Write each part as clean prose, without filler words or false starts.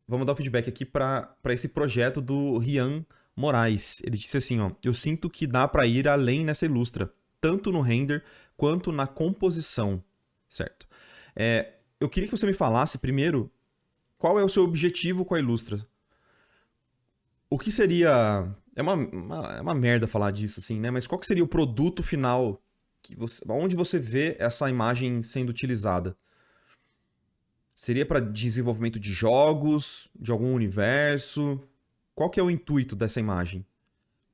vamos dar o feedback aqui para esse projeto do Rian Moraes. Ele disse assim, ó, eu sinto que dá para ir além nessa Ilustra, tanto no render quanto na composição, certo? Eu queria que você me falasse primeiro qual é o seu objetivo com a Ilustra. O que seria... É uma merda falar disso, assim, né? Mas qual que seria o produto final? Onde você vê essa imagem sendo utilizada? Seria para desenvolvimento de jogos, de algum universo? Qual que é o intuito dessa imagem?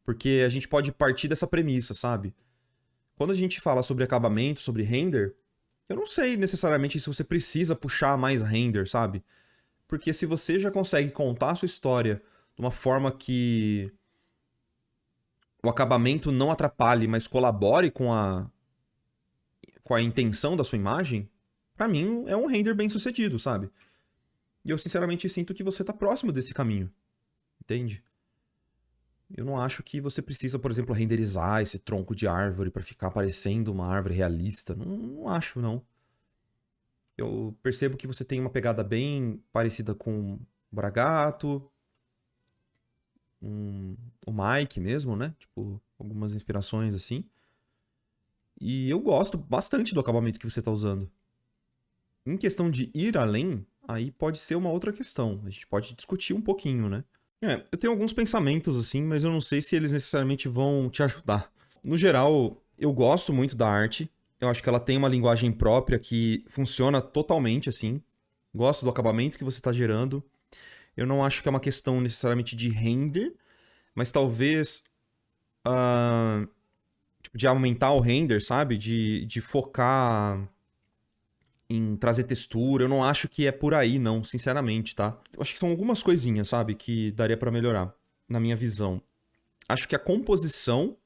Porque a gente pode partir dessa premissa, sabe? Quando a gente fala sobre acabamento, sobre render, eu não sei necessariamente se você precisa puxar mais render, sabe? Porque se você já consegue contar a sua história de uma forma que o acabamento não atrapalhe, mas colabore com a intenção da sua imagem, pra mim é um render bem sucedido, sabe? E eu sinceramente sinto que você tá próximo desse caminho, entende? Eu não acho que você precisa, por exemplo, renderizar esse tronco de árvore pra ficar parecendo uma árvore realista. Não acho, não. Eu percebo que você tem uma pegada bem parecida com o Bragato, o Mike mesmo, né? Tipo, algumas inspirações assim. E eu gosto bastante do acabamento que você tá usando. Em questão de ir além, aí pode ser uma outra questão. A gente pode discutir um pouquinho, né? Eu tenho alguns pensamentos assim, mas eu não sei se eles necessariamente vão te ajudar. No geral, eu gosto muito da arte. Eu acho que ela tem uma linguagem própria que funciona totalmente assim. Gosto do acabamento que você tá gerando. Eu não acho que é uma questão necessariamente de render, mas talvez tipo, de aumentar o render, sabe? De focar em trazer textura. Eu não acho que é por aí, não, sinceramente, tá? Eu acho que são algumas coisinhas, sabe? Que daria pra melhorar, na minha visão. Acho que a composição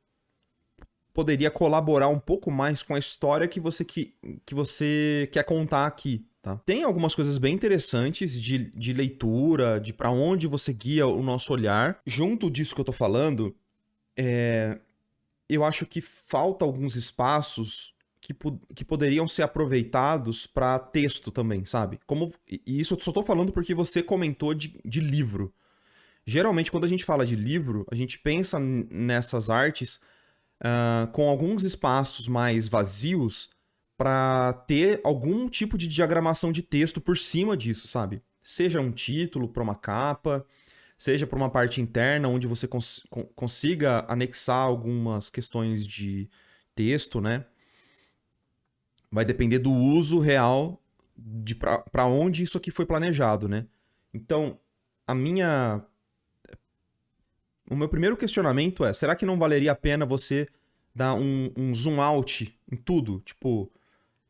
poderia colaborar um pouco mais com a história que você quer contar aqui, tá? Tem algumas coisas bem interessantes de leitura, de pra onde você guia o nosso olhar. Junto disso que eu tô falando, eu acho que falta alguns espaços que poderiam ser aproveitados para texto também, sabe? E isso eu só tô falando porque você comentou de livro. Geralmente, quando a gente fala de livro, a gente pensa nessas artes com alguns espaços mais vazios para ter algum tipo de diagramação de texto por cima disso, sabe? Seja um título para uma capa, seja para uma parte interna onde você consiga anexar algumas questões de texto, né? Vai depender do uso real de para onde isso aqui foi planejado, né? Então, o meu primeiro questionamento é, será que não valeria a pena você dar um zoom out em tudo? Tipo,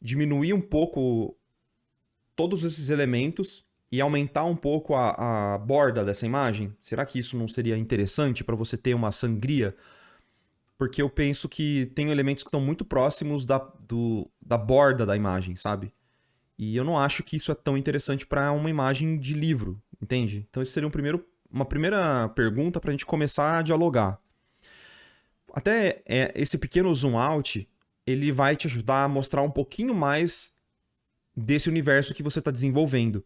diminuir um pouco todos esses elementos e aumentar um pouco a borda dessa imagem? Será que isso não seria interessante para você ter uma sangria? Porque eu penso que tem elementos que estão muito próximos da borda da imagem, sabe? E eu não acho que isso é tão interessante para uma imagem de livro, entende? Então esse seria uma primeira pergunta para a gente começar a dialogar. Até esse pequeno zoom out, ele vai te ajudar a mostrar um pouquinho mais desse universo que você está desenvolvendo.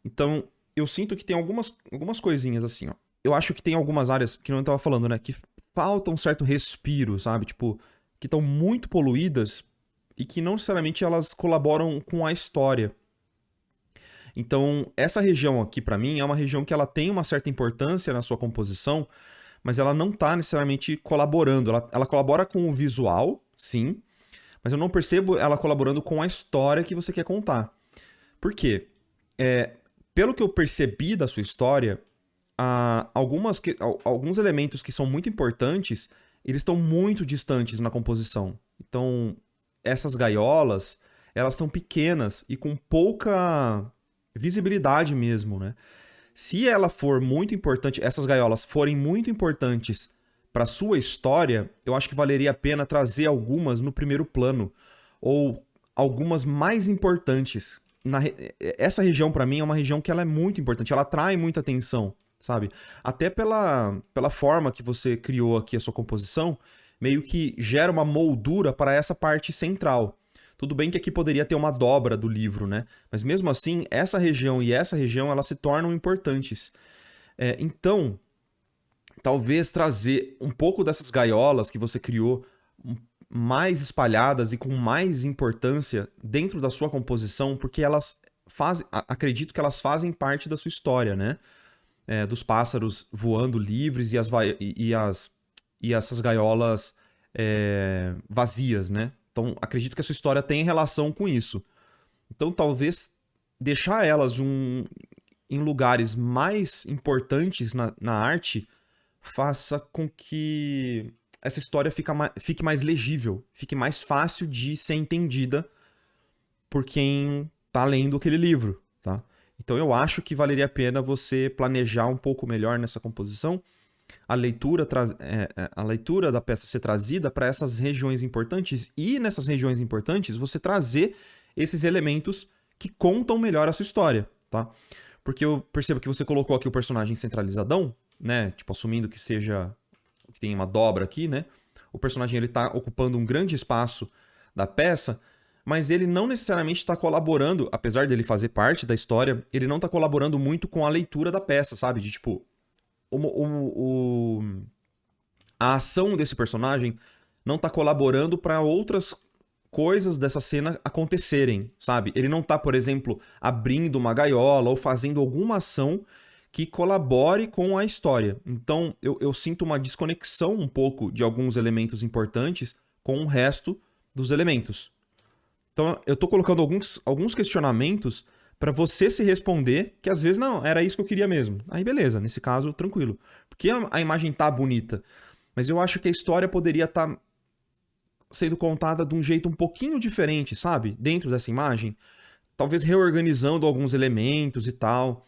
Então, eu sinto que tem algumas coisinhas assim, ó. Eu acho que tem algumas áreas, que não eu tava falando, né? Que falta um certo respiro, sabe? Tipo, que estão muito poluídas e que não necessariamente elas colaboram com a história. Então, essa região aqui, pra mim, é uma região que ela tem uma certa importância na sua composição, mas ela não tá necessariamente colaborando. Ela colabora com o visual, sim, mas eu não percebo ela colaborando com a história que você quer contar. Por quê? Pelo que eu percebi da sua história, alguns elementos que são muito importantes, eles estão muito distantes na composição. Então, essas gaiolas, elas estão pequenas e com pouca visibilidade mesmo, né? Se ela for muito importante, essas gaiolas forem muito importantes para sua história, eu acho que valeria a pena trazer algumas no primeiro plano ou algumas mais importantes. Essa região para mim é uma região que ela é muito importante, ela atrai muita atenção, sabe? Até pela forma que você criou aqui a sua composição, meio que gera uma moldura para essa parte central. Tudo bem que aqui poderia ter uma dobra do livro, né? Mas mesmo assim, essa região e essa região, elas se tornam importantes. Então, talvez trazer um pouco dessas gaiolas que você criou mais espalhadas e com mais importância dentro da sua composição, porque elas fazem, acredito que elas fazem parte da sua história, né? Dos pássaros voando livres e essas gaiolas vazias, né? Então, acredito que a sua história tem relação com isso. Então, talvez deixar elas em lugares mais importantes na arte faça com que essa história fique mais legível, fique mais fácil de ser entendida por quem tá lendo aquele livro, tá? Então eu acho que valeria a pena você planejar um pouco melhor nessa composição, a leitura da peça ser trazida para essas regiões importantes e nessas regiões importantes você trazer esses elementos que contam melhor a sua história, tá? Porque eu percebo que você colocou aqui o personagem centralizadão, né? Tipo, assumindo que tem uma dobra aqui, né? O personagem ele tá ocupando um grande espaço da peça, mas ele não necessariamente está colaborando, apesar dele fazer parte da história, ele não está colaborando muito com a leitura da peça, sabe? De tipo, a ação desse personagem não está colaborando para outras coisas dessa cena acontecerem, sabe? Ele não tá, por exemplo, abrindo uma gaiola ou fazendo alguma ação que colabore com a história. Então, eu sinto uma desconexão um pouco de alguns elementos importantes com o resto dos elementos. Então, eu tô colocando alguns questionamentos para você se responder que às vezes, não, era isso que eu queria mesmo. Aí, beleza, nesse caso, tranquilo. Porque a imagem tá bonita, mas eu acho que a história poderia estar sendo contada de um jeito um pouquinho diferente, sabe? Dentro dessa imagem. Talvez reorganizando alguns elementos e tal.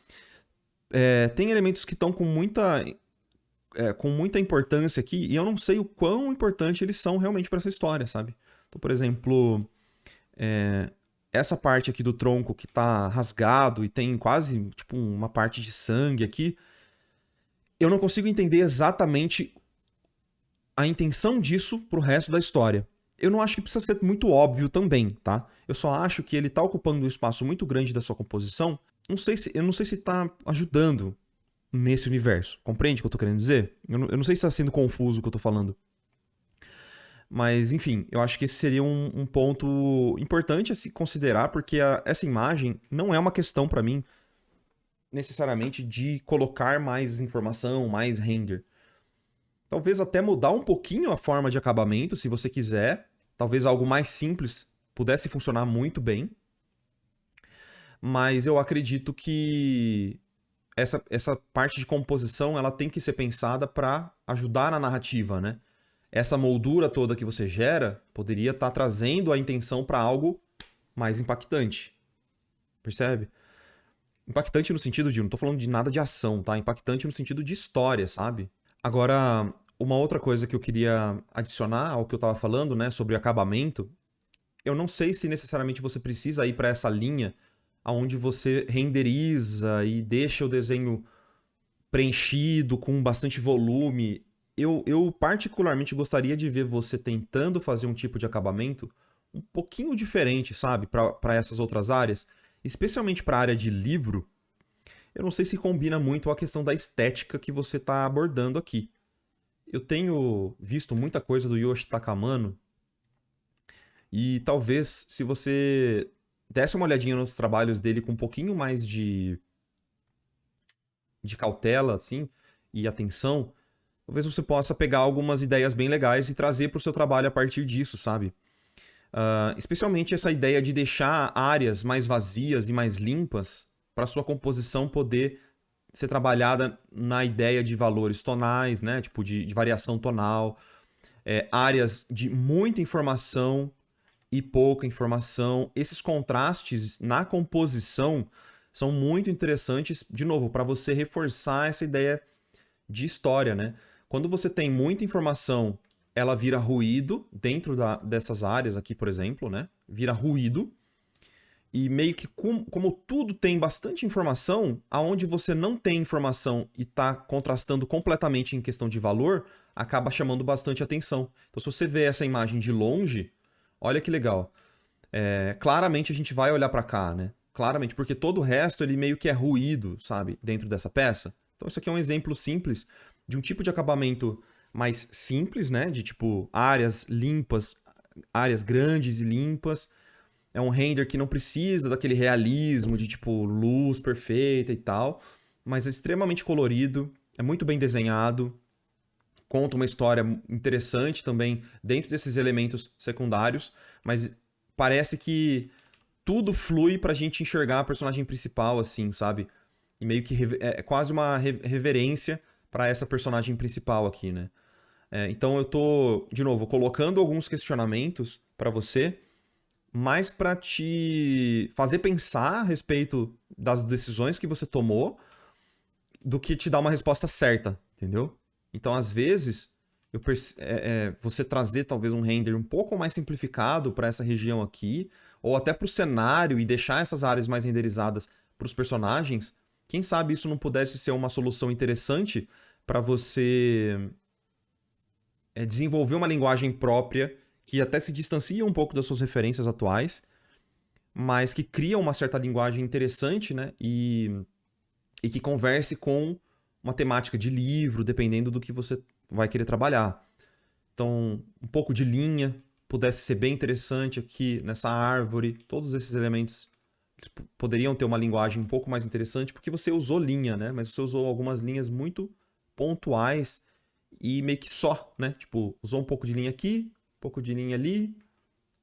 Tem elementos que estão com muita importância aqui e eu não sei o quão importante eles são realmente para essa história, sabe? Então, por exemplo, essa parte aqui do tronco que tá rasgado e tem quase tipo uma parte de sangue aqui, eu não consigo entender exatamente a intenção disso pro resto da história. Eu não acho que precisa ser muito óbvio também, tá? Eu só acho que ele tá ocupando um espaço muito grande da sua composição. Eu não sei se tá ajudando nesse universo. Compreende o que eu tô querendo dizer? Eu não sei se tá sendo confuso o que eu tô falando. Mas, enfim, eu acho que esse seria um ponto importante a se considerar, porque essa imagem não é uma questão pra mim necessariamente de colocar mais informação, mais render. Talvez até mudar um pouquinho a forma de acabamento, se você quiser. Talvez algo mais simples pudesse funcionar muito bem. Mas eu acredito que essa parte de composição ela tem que ser pensada para ajudar na narrativa, né? Essa moldura toda que você gera poderia estar trazendo a intenção para algo mais impactante. Percebe? Impactante no sentido de, não tô falando de nada de ação, tá? Impactante no sentido de história, sabe? Agora, uma outra coisa que eu queria adicionar ao que eu tava falando, né, sobre acabamento, eu não sei se necessariamente você precisa ir para essa linha onde você renderiza e deixa o desenho preenchido com bastante volume. Eu particularmente gostaria de ver você tentando fazer um tipo de acabamento um pouquinho diferente, sabe, para essas outras áreas, especialmente para a área de livro. Eu não sei se combina muito a questão da estética que você está abordando aqui. Eu tenho visto muita coisa do Yoshi Takamano e talvez se você desse uma olhadinha nos trabalhos dele com um pouquinho mais de cautela, assim, e atenção, talvez você possa pegar algumas ideias bem legais e trazer para o seu trabalho a partir disso, sabe? Especialmente essa ideia de deixar áreas mais vazias e mais limpas para sua composição poder ser trabalhada na ideia de valores tonais, né? Tipo de variação tonal, áreas de muita informação e pouca informação. Esses contrastes na composição são muito interessantes, de novo, para você reforçar essa ideia de história, né? Quando você tem muita informação, ela vira ruído dentro dessas áreas aqui, por exemplo, né? Vira ruído. E meio que como tudo tem bastante informação, aonde você não tem informação e está contrastando completamente em questão de valor, acaba chamando bastante atenção. Então, se você vê essa imagem de longe, olha que legal. claramente a gente vai olhar para cá, né? Claramente, porque todo o resto ele meio que é ruído, sabe? Dentro dessa peça. Então isso aqui é um exemplo simples de um tipo de acabamento mais simples, né? De tipo áreas limpas, áreas grandes e limpas. É um render que não precisa daquele realismo de tipo luz perfeita e tal, mas é extremamente colorido, é muito bem desenhado, conta uma história interessante também dentro desses elementos secundários, mas parece que tudo flui pra gente enxergar a personagem principal, assim, sabe? E meio que é quase uma reverência pra essa personagem principal aqui, né? Então eu tô, de novo, colocando alguns questionamentos pra você, mais pra te fazer pensar a respeito das decisões que você tomou do que te dar uma resposta certa, entendeu? Então, às vezes, você trazer talvez um render um pouco mais simplificado para essa região aqui, ou até para o cenário e deixar essas áreas mais renderizadas para os personagens, quem sabe isso não pudesse ser uma solução interessante para você desenvolver uma linguagem própria que até se distancia um pouco das suas referências atuais, mas que cria uma certa linguagem interessante, né? E que converse com uma temática de livro, dependendo do que você vai querer trabalhar. Então, um pouco de linha pudesse ser bem interessante aqui nessa árvore. Todos esses elementos poderiam ter uma linguagem um pouco mais interessante, porque você usou linha, né? Mas você usou algumas linhas muito pontuais e meio que só, né? Tipo, usou um pouco de linha aqui, um pouco de linha ali,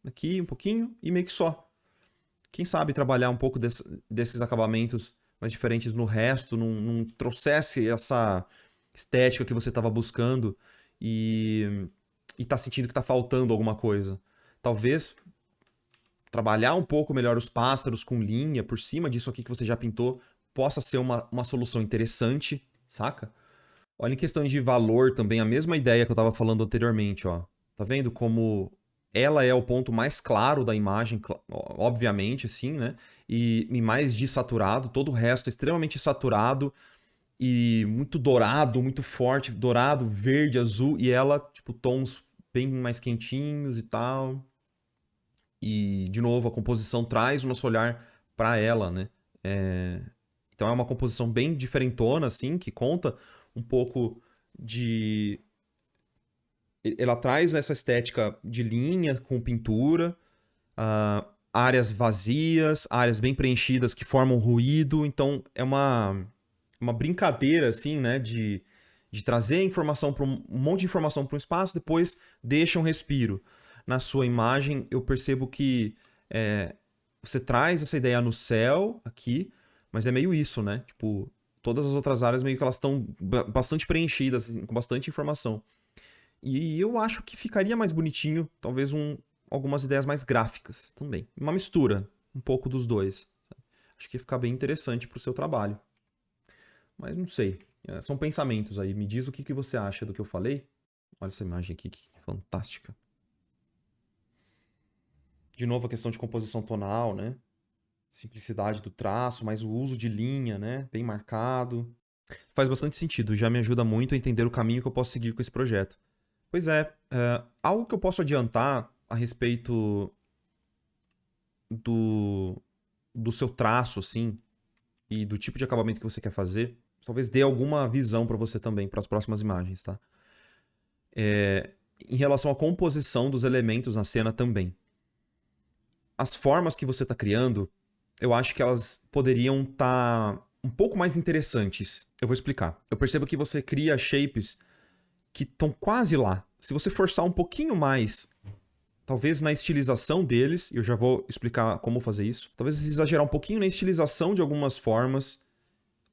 aqui um pouquinho e meio que só. Quem sabe trabalhar um pouco desses acabamentos mais diferentes no resto, não trouxesse essa estética que você estava buscando e tá sentindo que está faltando alguma coisa. Talvez trabalhar um pouco melhor os pássaros com linha por cima disso aqui que você já pintou possa ser uma solução interessante, saca? Olha, em questão de valor também, a mesma ideia que eu estava falando anteriormente, ó. Tá vendo como ela é o ponto mais claro da imagem, obviamente, assim, né? E mais desaturado, todo o resto é extremamente saturado e muito dourado, muito forte, dourado, verde, azul, e ela, tipo, tons bem mais quentinhos e tal. E, de novo, a composição traz o nosso olhar para ela, né? Então é uma composição bem diferentona, assim, que conta um pouco de... Ela traz essa estética de linha com pintura, áreas vazias, áreas bem preenchidas que formam ruído. Então é uma brincadeira, assim, né? De trazer informação para um monte de informação para um espaço, depois deixa um respiro. Na sua imagem, eu percebo que você traz essa ideia no céu aqui, mas é meio isso, né? Tipo, todas as outras áreas meio que elas estão bastante preenchidas, assim, com bastante informação. E eu acho que ficaria mais bonitinho, talvez algumas ideias mais gráficas também. Uma mistura, um pouco dos dois. Acho que ia ficar bem interessante pro seu trabalho. Mas não sei. São pensamentos aí. Me diz o que você acha do que eu falei. Olha essa imagem aqui, que fantástica. De novo a questão de composição tonal, né? Simplicidade do traço, mas o uso de linha, né? Bem marcado. Faz bastante sentido. Já me ajuda muito a entender o caminho que eu posso seguir com esse projeto. Pois é, algo que eu posso adiantar a respeito do seu traço, assim, e do tipo de acabamento que você quer fazer, talvez dê alguma visão para você também, para as próximas imagens, tá? Em relação à composição dos elementos na cena também. As formas que você está criando, eu acho que elas poderiam estar um pouco mais interessantes. Eu vou explicar. Eu percebo que você cria shapes que estão quase lá. Se você forçar um pouquinho mais, talvez na estilização deles, e eu já vou explicar como fazer isso, talvez exagerar um pouquinho na estilização de algumas formas,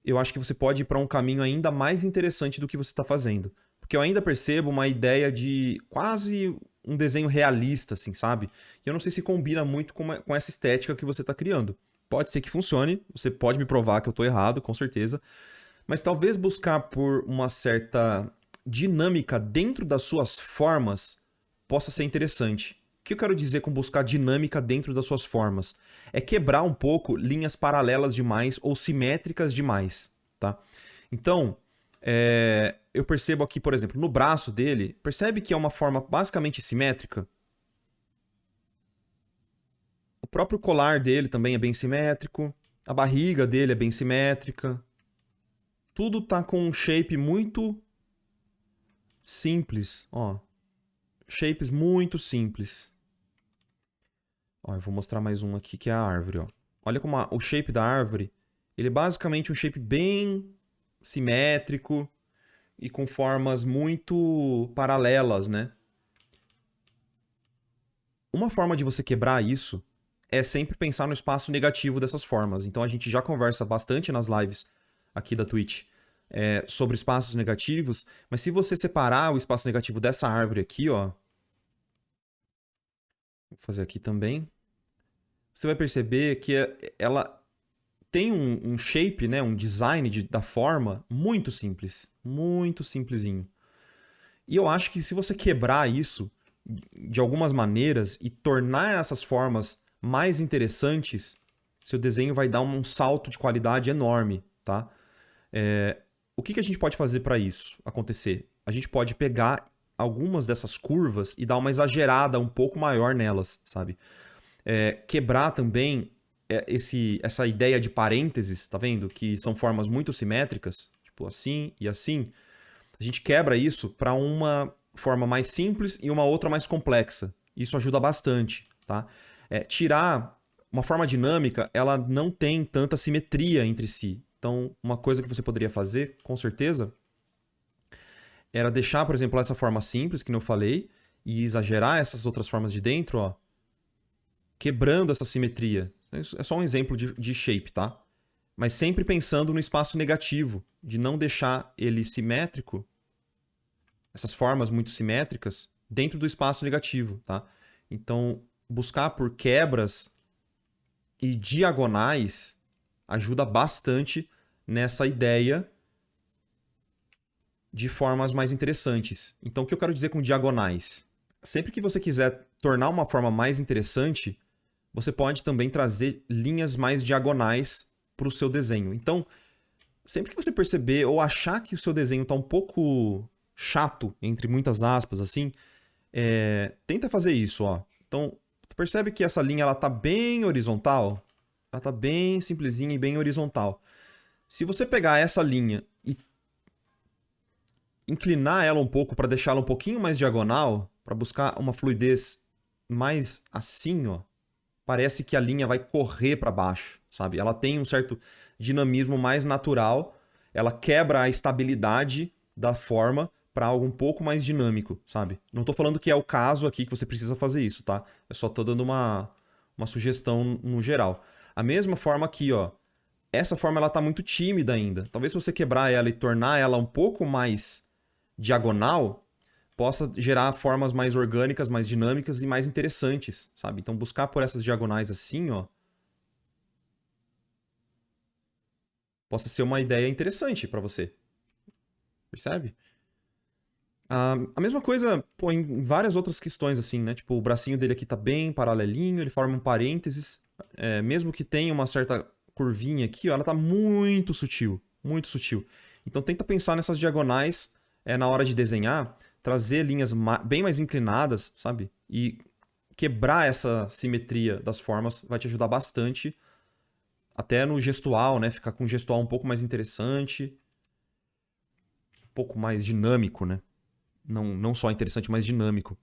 eu acho que você pode ir para um caminho ainda mais interessante do que você está fazendo. Porque eu ainda percebo uma ideia de quase um desenho realista, assim, sabe? E eu não sei se combina muito com essa estética que você está criando. Pode ser que funcione, você pode me provar que eu estou errado, com certeza. Mas talvez buscar por uma certa dinâmica dentro das suas formas possa ser interessante. O que eu quero dizer com buscar dinâmica dentro das suas formas? É quebrar um pouco linhas paralelas demais ou simétricas demais, tá? Então, eu percebo aqui, por exemplo, no braço dele, percebe que é uma forma basicamente simétrica? O próprio colar dele também é bem simétrico. A barriga dele é bem simétrica. Tudo tá com um shape muito simples, ó. Shapes muito simples. Ó, eu vou mostrar mais um aqui que é a árvore, ó. Olha como o shape da árvore, ele é basicamente um shape bem simétrico e com formas muito paralelas, né? Uma forma de você quebrar isso é sempre pensar no espaço negativo dessas formas. Então a gente já conversa bastante nas lives aqui da Twitch sobre espaços negativos, mas se você separar o espaço negativo dessa árvore aqui, ó, vou fazer aqui também, você vai perceber que ela tem um shape, né, um design da forma muito simplesinho. E eu acho que se você quebrar isso de algumas maneiras e tornar essas formas mais interessantes, seu desenho vai dar um salto de qualidade enorme, tá? O que a gente pode fazer para isso acontecer? A gente pode pegar algumas dessas curvas e dar uma exagerada um pouco maior nelas, sabe? Quebrar também essa ideia de parênteses, tá vendo? Que são formas muito simétricas, tipo assim e assim. A gente quebra isso para uma forma mais simples e uma outra mais complexa. Isso ajuda bastante, tá? Tirar uma forma dinâmica, ela não tem tanta simetria entre si. Então, uma coisa que você poderia fazer, com certeza, era deixar, por exemplo, essa forma simples, que eu falei, e exagerar essas outras formas de dentro, ó, quebrando essa simetria. É só um exemplo de shape, tá? Mas sempre pensando no espaço negativo, de não deixar ele simétrico, essas formas muito simétricas, dentro do espaço negativo, tá? Então, buscar por quebras e diagonais ajuda bastante nessa ideia de formas mais interessantes. Então, o que eu quero dizer com diagonais? Sempre que você quiser tornar uma forma mais interessante, você pode também trazer linhas mais diagonais para o seu desenho. Então, sempre que você perceber ou achar que o seu desenho está um pouco chato, entre muitas aspas, assim, tenta fazer isso, ó. Então, tu percebe que essa linha ela tá bem horizontal? Ela tá bem simplesinha e bem horizontal. Se você pegar essa linha e inclinar ela um pouco para deixá-la um pouquinho mais diagonal, para buscar uma fluidez mais assim, ó, parece que a linha vai correr para baixo, sabe? Ela tem um certo dinamismo mais natural, ela quebra a estabilidade da forma para algo um pouco mais dinâmico, sabe? Não tô falando que é o caso aqui que você precisa fazer isso, tá? Eu só tô dando uma sugestão no geral. A mesma forma aqui, ó. Essa forma ela tá muito tímida ainda. Talvez se você quebrar ela e tornar ela um pouco mais diagonal, possa gerar formas mais orgânicas, mais dinâmicas e mais interessantes, sabe? Então buscar por essas diagonais assim, ó, possa ser uma ideia interessante para você. Percebe? A mesma coisa, pô, em várias outras questões, assim, né? Tipo, o bracinho dele aqui tá bem paralelinho, ele forma um parênteses. Mesmo que tenha uma certa curvinha aqui, ó, ela tá muito sutil. Muito sutil. Então tenta pensar nessas diagonais na hora de desenhar, trazer linhas bem mais inclinadas, sabe? E quebrar essa simetria das formas vai te ajudar bastante. Até no gestual, né? Ficar com um gestual um pouco mais interessante. Um pouco mais dinâmico, né? Não só interessante, mas dinâmico.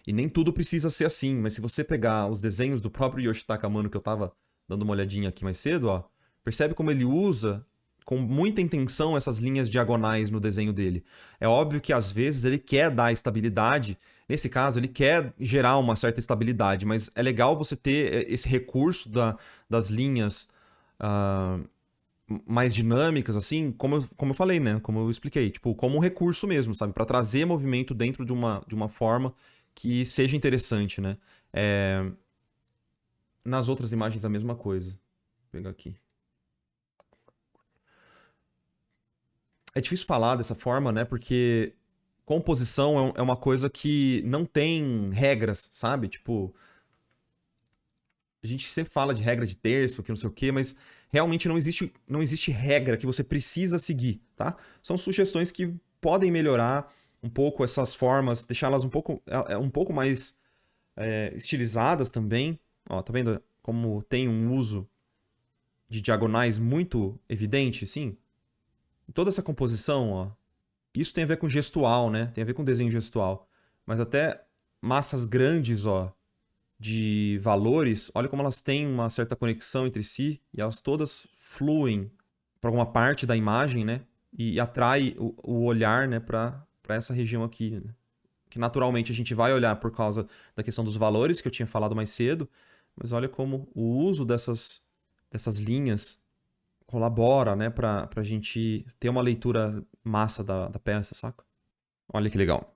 E nem tudo precisa ser assim, mas se você pegar os desenhos do próprio Yoshitaka Amano que eu tava dando uma olhadinha aqui mais cedo, ó, percebe como ele usa com muita intenção essas linhas diagonais no desenho dele. É óbvio que às vezes ele quer dar estabilidade, nesse caso ele quer gerar uma certa estabilidade, mas é legal você ter esse recurso das linhas mais dinâmicas, assim, como eu falei, né? Como eu expliquei, tipo, como um recurso mesmo, sabe? Para trazer movimento dentro de uma forma que seja interessante, né? Nas outras imagens a mesma coisa. Vou pegar aqui. É difícil falar dessa forma, né? Porque composição é uma coisa que não tem regras, sabe? Tipo, a gente sempre fala de regra de terço, que não sei o quê, mas realmente não existe regra que você precisa seguir, tá? São sugestões que podem melhorar um pouco essas formas, deixá-las um pouco mais estilizadas também, Ó, tá vendo como tem um uso de diagonais muito evidente, assim? Toda essa composição, ó. Isso tem a ver com gestual, né? Tem a ver com desenho gestual. Mas até massas grandes, ó, de valores, olha como elas têm uma certa conexão entre si e elas todas fluem para alguma parte da imagem, né? E atrai o olhar, né, para essa região aqui, né? Que naturalmente a gente vai olhar por causa da questão dos valores que eu tinha falado mais cedo, mas olha como o uso dessas linhas colabora, né, para a gente ter uma leitura massa da peça, saca? Olha que legal.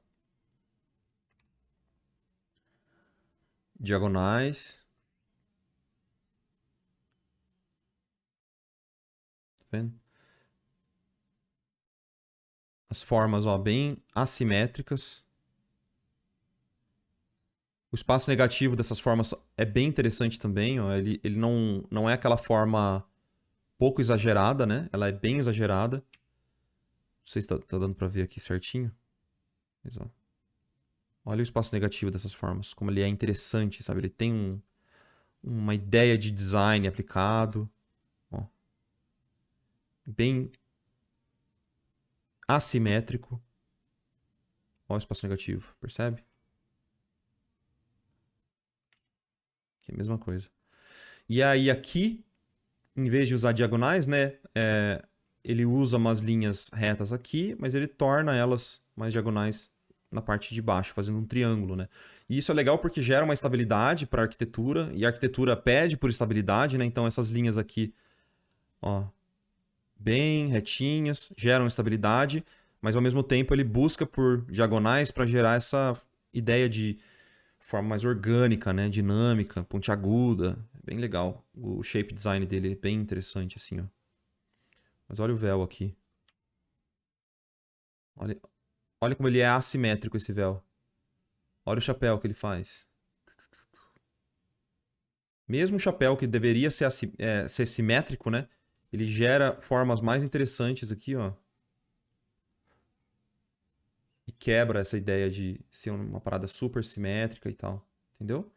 Diagonais. Tá vendo? As formas, ó, bem assimétricas. O espaço negativo dessas formas é bem interessante também, ó. Ele não é aquela forma pouco exagerada, né? Ela é bem exagerada. Não sei se tá dando pra ver aqui certinho. Mas, ó. Olha o espaço negativo dessas formas, como ele é interessante, sabe? Ele tem uma ideia de design aplicado. Ó. Bem assimétrico. Olha o espaço negativo, percebe? Que é a mesma coisa. E aí aqui, em vez de usar diagonais, né? Ele usa umas linhas retas aqui, mas ele torna elas mais diagonais na parte de baixo, fazendo um triângulo, né? E isso é legal porque gera uma estabilidade para a arquitetura, e a arquitetura pede por estabilidade, né? Então essas linhas aqui, ó, bem retinhas, geram estabilidade, mas ao mesmo tempo ele busca por diagonais para gerar essa ideia de forma mais orgânica, né? Dinâmica, pontiaguda. É bem legal. O shape design dele é bem interessante, assim, ó. Mas olha o véu aqui. Olha, olha como ele é assimétrico, esse véu. Olha o chapéu que ele faz. Mesmo o chapéu que deveria ser simétrico, né? Ele gera formas mais interessantes aqui, ó. E quebra essa ideia de ser uma parada super simétrica e tal. Entendeu?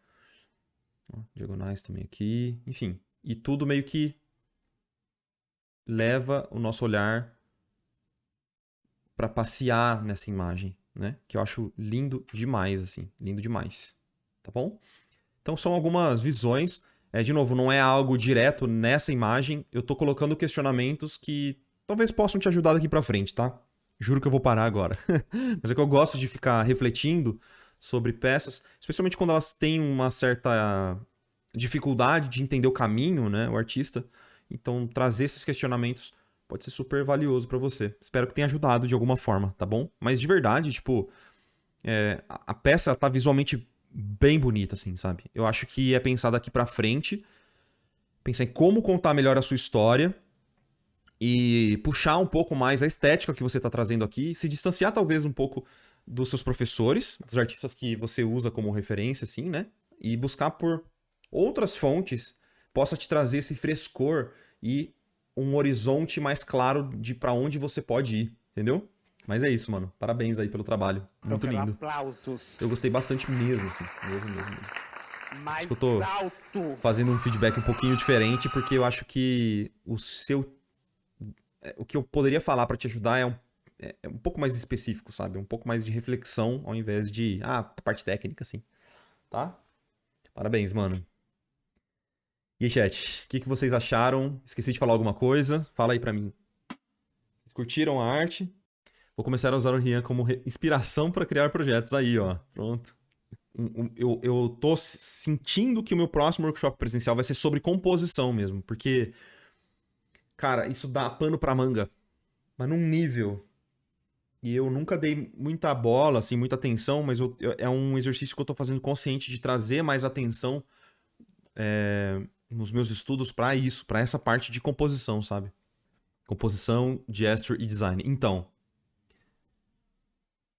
Ó, diagonais também aqui. Enfim. E tudo meio que leva o nosso olhar para passear nessa imagem, né? Que eu acho lindo demais, assim. Lindo demais. Tá bom? Então são algumas visões. De novo, não é algo direto nessa imagem. Eu tô colocando questionamentos que talvez possam te ajudar daqui pra frente, tá? Juro que eu vou parar agora. Mas é que eu gosto de ficar refletindo sobre peças, especialmente quando elas têm uma certa dificuldade de entender o caminho, né, o artista. Então, trazer esses questionamentos pode ser super valioso pra você. Espero que tenha ajudado de alguma forma, tá bom? Mas de verdade, tipo, a peça tá visualmente bem bonita, assim, sabe? Eu acho que é pensar daqui pra frente, pensar em como contar melhor a sua história e puxar um pouco mais a estética que você tá trazendo aqui, se distanciar talvez um pouco dos seus professores, dos artistas que você usa como referência, assim, né? E buscar por outras fontes possa te trazer esse frescor e um horizonte mais claro de pra onde você pode ir, entendeu? Mas é isso, mano. Parabéns aí pelo trabalho. Eu Muito quero lindo. aplausos Eu gostei bastante mesmo, assim. Mesmo, mesmo, mesmo. Por isso mais que eu tô alto. fazendo um feedback um pouquinho diferente, porque eu acho que o que eu poderia falar pra te ajudar é um pouco mais específico, sabe? Um pouco mais de reflexão, ao invés de, parte técnica, assim. Tá? Parabéns, mano. E aí, chat, o que vocês acharam? Esqueci de falar alguma coisa? Fala aí pra mim. Vocês curtiram a arte? Vou começar a usar o Rian como inspiração pra criar projetos aí, ó. Pronto. Eu tô sentindo que o meu próximo workshop presencial vai ser sobre composição mesmo, porque, cara, isso dá pano pra manga, mas num nível. E eu nunca dei muita bola, assim, muita atenção, mas é um exercício que eu tô fazendo consciente de trazer mais atenção nos meus estudos pra isso, pra essa parte de composição, sabe? Composição, gesture e design. Então,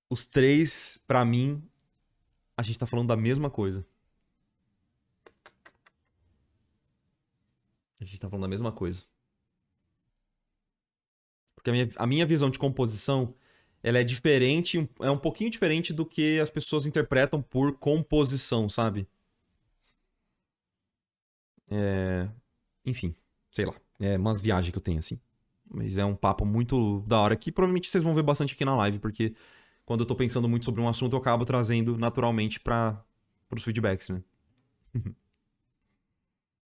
os três, pra mim, a gente tá falando da mesma coisa. A gente tá falando da mesma coisa. Porque a minha visão de composição, ela é diferente, é um pouquinho diferente do que as pessoas interpretam por composição, sabe? Enfim, sei lá. É umas viagens que eu tenho, assim. Mas é um papo muito da hora que provavelmente vocês vão ver bastante aqui na live, porque quando eu tô pensando muito sobre um assunto, eu acabo trazendo naturalmente pros feedbacks, né?